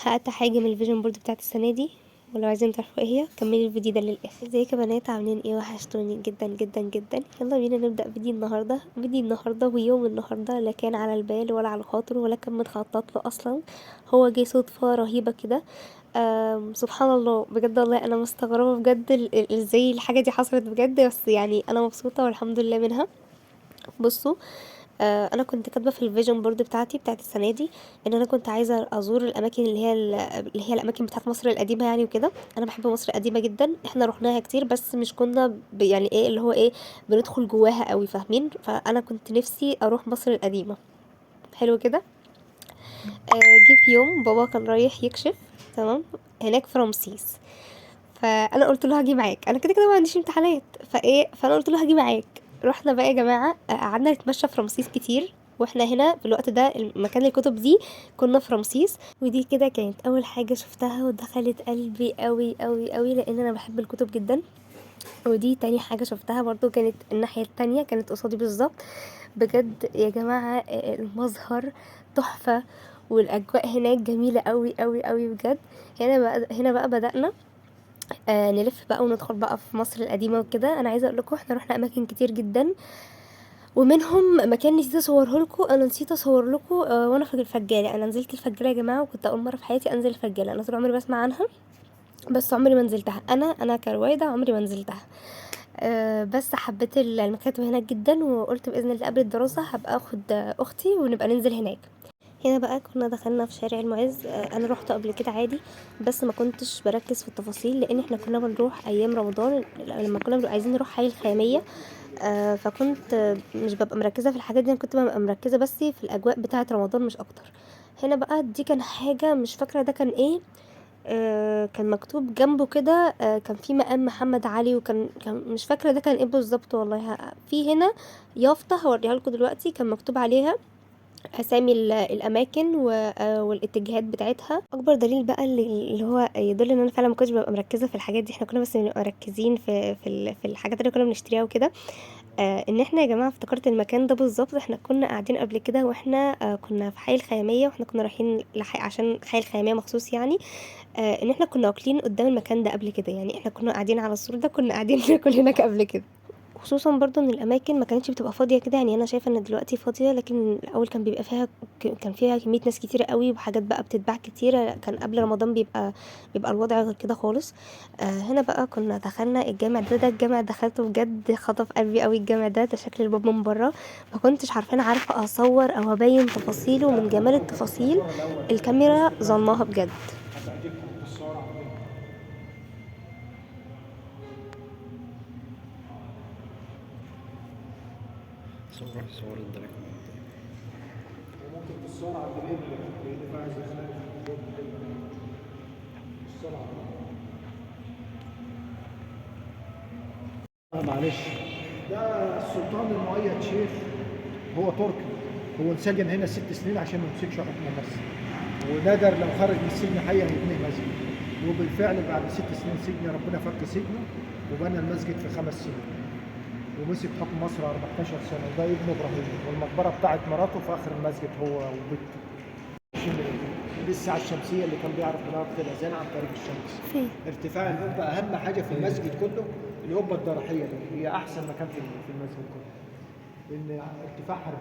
هقطع حاجة من الفيجن بورد بتاعت السنة دي، ولو عايزين تعرفوا ايه هي كملي الفيديو ده للآخر. ازيكم يا بنات، عاملين ايه؟ وحشتوني جدا جدا جدا. يلا بينا نبدأ فيديو النهاردة ويوم النهاردة لا كان على البال ولا على الخاطر ولا كان متخطط له اصلا. هو جه صدفة رهيبة كده. سبحان الله بجد، والله انا مستغربة بجد ازاي الحاجة دي حصلت بجد، بس يعني انا مبسوطة والحمد لله منها. بصوا، انا كنت كاتبه في الفيجن بورد بتاعتي بتاعت السنه دي ان انا كنت عايزه ازور الاماكن اللي هي الاماكن بتاعت مصر القديمه يعني وكده. انا بحب مصر القديمه جدا، احنا رحناها كتير بس مش كنا يعني ايه اللي هو ايه بندخل جواها قوي، فاهمين؟ فانا كنت نفسي اروح مصر القديمه. حلو كده. جه في يوم بابا كان رايح يكشف، تمام، هناك في رمسيس. فانا قلت له هاجي معاك، انا كده كده ما عنديش امتحانات، فانا قلت له هاجي معاك. رحنا بقى يا جماعه، قعدنا نتمشى في رمسيس كتير، واحنا هنا في الوقت ده مكان الكتب دي كنا في رمسيس. ودي كده كانت اول حاجه شفتها ودخلت قلبي قوي قوي قوي لان انا بحب الكتب جدا. ودي تاني حاجه شفتها برضو كانت الناحيه التانية، كانت قصادي بالظبط. بجد يا جماعه، المظهر تحفه، والاجواء هناك جميله قوي قوي قوي بجد. هنا بقى بدأنا نلف بقى وندخل بقى في مصر القديمة وكده. انا عايزة اقول لكم احنا رحنا اماكن كتير جدا، ومنهم مكان نسيت اصوره لكم. انا نسيت اصور لكم وانا في الفجالة. انا نزلت الفجالة يا جماعة، وكنت اول مرة في حياتي انزل الفجالة. انا طول عمري بسمع عنها بس عمري ما نزلتها. انا كرويدة عمري ما نزلتها. بس حبيت المكاتب هناك جدا، وقلت باذن الله قبل الدراسة هبقى اخد اختي ونبقى ننزل هناك. هنا بقى كنا دخلنا في شارع المعز. انا روحت قبل كده عادي، بس ما كنتش بركز في التفاصيل لان احنا كنا بنروح ايام رمضان لما كنا بنبقى عايزين نروح حي الخياميه. فكنت مش ببقى مركزه في الحاجات دي، انا كنت ببقى مركزه بس في الاجواء بتاعه رمضان مش اكتر. هنا بقى دي كان حاجه مش فاكره ده كان ايه. كان مكتوب جنبه كده، كان في مقام محمد علي، وكان مش فاكره ده كان ايه بالظبط والله. في هنا يافطه هوريها لكم دلوقتي، كان مكتوب عليها اسامي الاماكن والاتجاهات بتاعتها. اكبر دليل بقى اللي هو يدل ان انا فعلا ما كنتش ببقى مركزه في الحاجات دي، احنا كنا بس بنبقى مركزين في الحاجات اللي كنا بنشتريها وكده. ان احنا يا جماعه افتكرت المكان ده بالظبط، احنا كنا قاعدين قبل كده واحنا كنا في حي الخياميه، واحنا كنا رايحين عشان حي الخياميه مخصوص يعني. ان احنا كنا واكلين قدام المكان ده قبل كده، يعني احنا كنا قاعدين على السور ده، كنا قاعدين ناكل هناك قبل كده. خصوصا برضو ان الاماكن ما كانتش بتبقى فاضيه كده، يعني انا شايفه ان دلوقتي فاضيه، لكن الاول كان بيبقى فيها كان فيها كميه ناس كتيره قوي وحاجات بقى بتتباع كتيره. كان قبل رمضان بيبقى الوضع غير كده خالص. هنا بقى كنا دخلنا الجامع ده الجامع دخلته بجد خطف قلبي قوي. الجامع ده شكل الباب من بره ما كنتش عارفه اصور او ابين تفاصيله من جمال التفاصيل. الكاميرا ظلمها بجد. صور الدرجة. وممكن في السرعة بالإبرة لأن عايز يخالف السرعة. معلش، ده السلطان المؤيد شيخ، هو تركي. هو انسجن هنا 6 سنين عشان ما يمسكش حكم مصر، ونادر لو خرج من السجن حي هيبني مسجد. وبالفعل بعد 6 سنين سجن ربنا فك سجنه وبنى المسجد في 5 سنين، ومسك حكم مصر 14 سنة. وده ابن إبراهيم، والمقبرة بتاعت مراته في آخر المسجد هو وبنته. دي الساعة الشمسية اللي كان بيعرف منها وقت الأذان عن طريق الشمس. ارتفاع القبة أهم حاجة في المسجد كله. القبة الضريحية دي هي أحسن مكان في المسجد كله، لأن ارتفاعها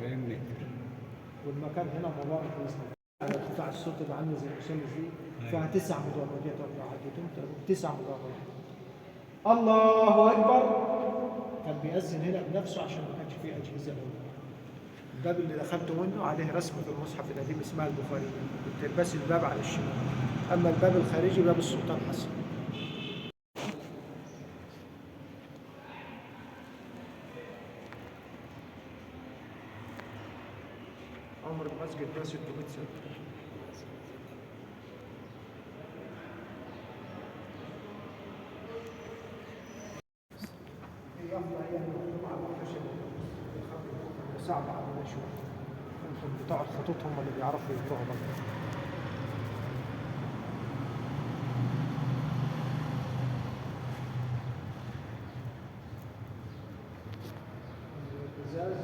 40 متر. والمكان هنا مبارك بإذن الله. على ارتفاع الصوت اللي عامل زي المثلث دي فيها 9 مدرجات ولا عدتهم 9 مدرجات. الله أكبر. كان بيأذن هنا بنفسه عشان ما كانش فيه أجهزة أول. الباب اللي دخلته منه عليه رسمة في المصحف القديم اسمها البخاري، بتلبس الباب على الشمال. أما الباب الخارجي باب السلطان حسن. عمر المسجد ده 600 سنة. هي أفضل هي المكتوبة على الخشب، صعب علينا شوية. انتم بتوع الخطوط هم اللي بيعرفوا يقروها برضه. ازاز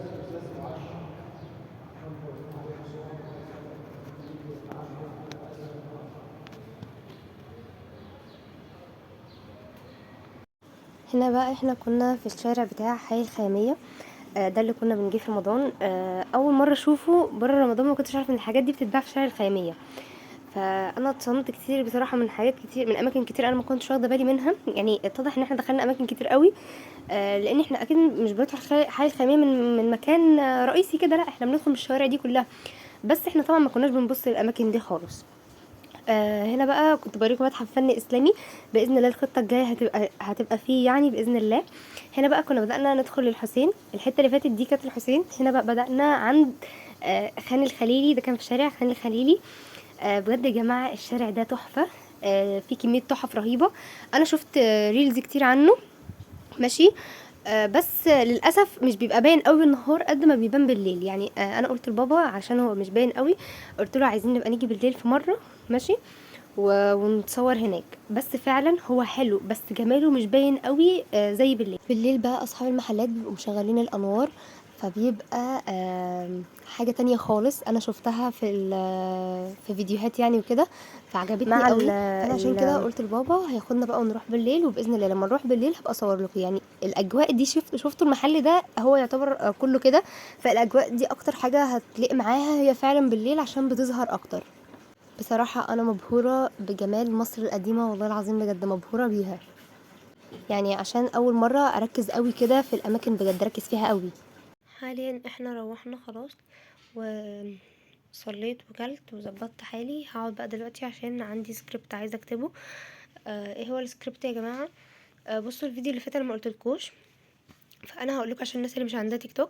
العشر. هنا بقى احنا كنا في الشارع بتاع حي الخيامية. ده اللي كنا بنجيه في رمضان. اول مرة اشوفه بره رمضان، ما كنتش عارفه ان الحاجات دي بتتباع في شارع الخيامية. فانا اتصدمت كتير بصراحه من حاجات كتير، من اماكن كتير انا ما كنتش واخده بالي منها. يعني اتضح ان احنا دخلنا اماكن كتير قوي. لان احنا اكيد مش بندخل حي الخيامية من مكان رئيسي كده، لا احنا بندخل من الشوارع دي كلها. بس احنا طبعا ما كناش بنبص للاماكن دي خالص. هنا بقى كنت بوريكم متحف فن اسلامي. باذن الله الخطه الجايه هتبقى فيه يعني باذن الله. هنا بقى كنا بدانا ندخل للحسين. الحته اللي فاتت دي كانت الحسين. هنا بقى بدانا عند خان الخليلي. ده كان في شارع خان الخليلي. بجد يا جماعه الشارع ده تحفه. في كميه تحف رهيبه. انا شفت ريلز كتير عنه. ماشي. بس للاسف مش بيبقى باين قوي بالنهار قد ما بيبان بالليل. يعني انا قلت لبابا عشان هو مش باين قوي، قلت له عايزين نبقى نيجي بالليل في مره. ماشي. ونتصور هناك. بس فعلا هو حلو، بس جماله مش باين قوي زي بالليل. بالليل بقى اصحاب المحلات بيبقوا مشغلين الانوار، فبيبقى حاجه تانية خالص. انا شفتها في فيديوهات يعني وكده، فعجبتني قوي. فانا عشان كده قلت لبابا هياخدنا بقى ونروح بالليل، وباذن الله لما نروح بالليل هبقى اصور لكم. يعني الاجواء دي شفتوا المحل ده هو يعتبر كله كده. فالاجواء دي اكتر حاجه هتلاقي معاها هي فعلا بالليل عشان بتظهر اكتر. بصراحة أنا مبهورة بجمال مصر القديمة، والله العظيم بجد مبهورة بيها. يعني عشان أول مرة أركز قوي كده في الأماكن، بجد أركز فيها قوي. حاليا احنا روحنا خلاص، وصليت وكلت وظبطت حالي. هقعد بقى دلوقتي عشان عندي سكريبت عايزة اكتبه. ايه هو السكريبت يا جماعة؟ بصوا الفيديو اللي فات انا ما قلتلكوش، فانا هقول لكم عشان الناس اللي مش عندها تيك توك.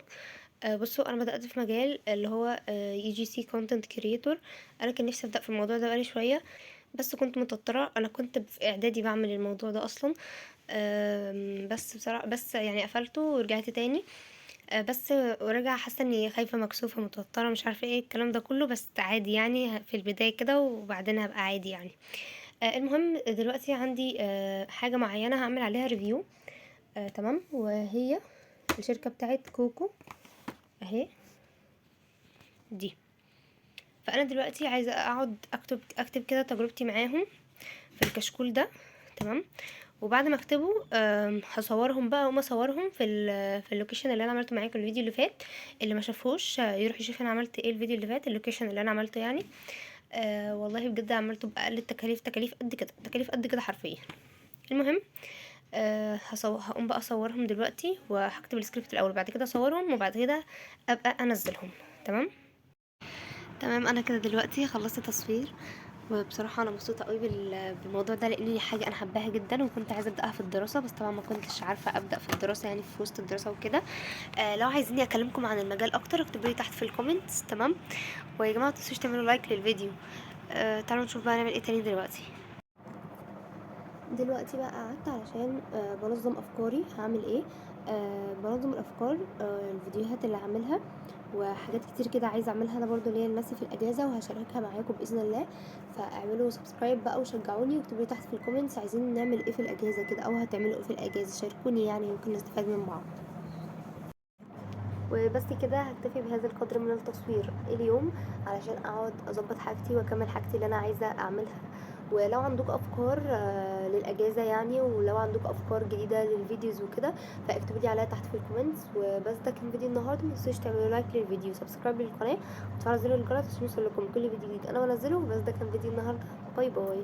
بصوا انا بدات في مجال اللي هو UGC كونتنت كريتور. انا كان نفسي ابدا في الموضوع ده بقالي شويه، بس كنت متوتره. انا كنت في اعدادي بعمل الموضوع ده اصلا. بس بصراحه بس يعني قفلته ورجعت تاني. بس ورجع حاسه اني خايفه مكسوفه متوتره مش عارفه ايه الكلام ده كله، بس عادي يعني في البدايه كده وبعدين هبقى عادي يعني. المهم دلوقتي عندي حاجه معينه هعمل عليها ريفيو. تمام. وهي الشركة بتاعت كوكو اهي دي. فانا دلوقتي عايزة اقعد اكتب كده تجربتي معاهم في الكشكول ده. تمام. وبعد ما اكتبه هصورهم بقى، وما اصورهم في اللوكيشن اللي انا عملته معاكم الفيديو اللي فات. اللي ما شافوش يروح يشوف انا عملت ايه الفيديو اللي فات، اللوكيشن اللي انا عملته يعني. والله بجد عملته باقل التكاليف، تكاليف قد كده، تكاليف قد كده حرفيا. المهم هقوم بقى اصورهم دلوقتي، وهكتب السكريبت الاول بعد كده اصورهم، وبعد كده ابقى انزلهم. تمام. تمام. انا كده دلوقتي خلصت تصوير، وبصراحه انا مبسوطه قوي بالموضوع ده، لان دي حاجه انا حباها جدا وكنت عايزه ابداها في الدراسه، بس طبعا ما كنتش عارفه ابدا في الدراسه يعني في وسط الدراسه وكده. لو عايزيني اكلمكم عن المجال اكتر اكتبوا لي تحت في الكومنتس. تمام. ويا جماعه متنسوش تعملوا لايك للفيديو. تعالوا نشوف بقى نعمل ايه تاني دلوقتي. دلوقتي بقى قعدت علشان بنظم افكاري هعمل ايه. بنظم الافكار، الفيديوهات اللي هعملها، وحاجات كتير كده عايزه اعملها انا برضو ليا لنفسي في الاجازه، وهشاركها معاكم باذن الله. فاعملوا سبسكرايب بقى وشجعوني، واكتبوا لي تحت في الكومنتس عايزين نعمل ايه في الاجازه كده، او هتعملوا ايه في الاجازه. شاركوني يعني يمكن نستفاد من بعض. وبس كده هكتفي بهذا القدر من التصوير اليوم، علشان اقعد اظبط حاجتي واكمل حاجتي اللي انا عايزه اعملها. ولو عندكم افكار للاجازه يعني، ولو عندكم افكار جديده للفيديوز وكده، فاكتبوا لي عليها تحت في الكومنتس. وبس ده كان فيديو النهارده. ما تنسوش تعملوا لايك للفيديو، سبسكرايب للقناه، وتفعلوا زر الجرس عشان يوصلكم كل فيديو جديد انا بنزله. بس ده كان فيديو النهارده. باي باي.